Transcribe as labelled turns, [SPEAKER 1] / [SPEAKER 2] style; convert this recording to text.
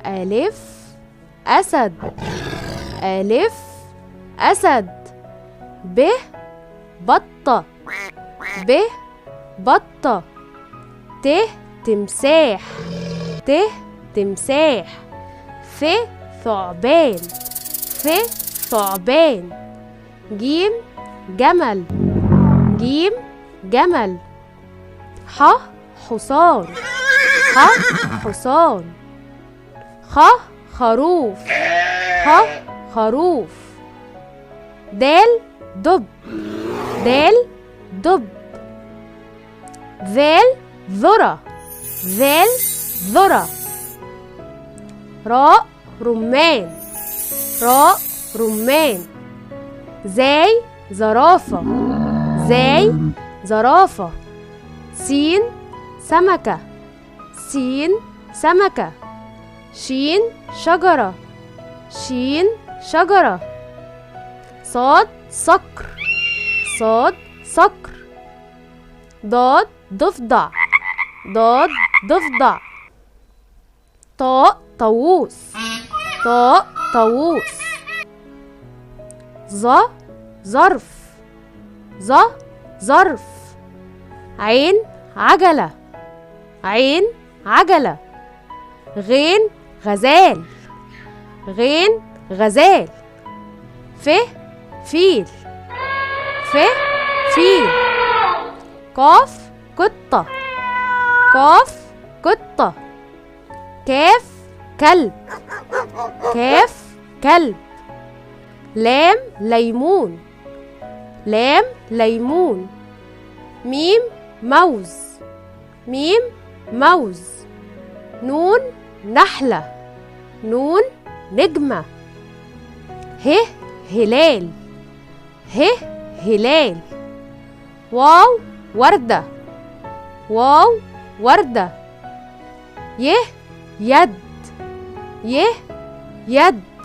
[SPEAKER 1] ألف أسد، ألف أسد. ب بطة، ب بطة. ت تمساح، ت تمساح. ث ثعبان، ث ثعبان. جيم جمل، جيم جمل. ح حصان، ح حصان. خ خروف، خ خروف. دال دب، دال دب. ذال ذرة، ذال ذرة. راء رمان، راء رمان. زاي زرافة، زاي زرافة. سين سمكة، سين سمكة. شين شجرة، شين شجرة. صاد صقر، صاد صقر. ضاد ضفدع، ضاد ضفدع. طاء طاووس، طاء طاووس. ظ ظرف، ظ ظرف. عين عجلة، عين عجلة. غين غزال، غين غزال. ف فيل، ف فيل. قاف قطة، قاف قطة. كاف كلب، كاف كلب. لام ليمون، لام ليمون. ميم موز، ميم موز. نون نحلة، نون نجمة. ه هلال، ه هلال. واو وردة، واو وردة. يه يد، يه يد.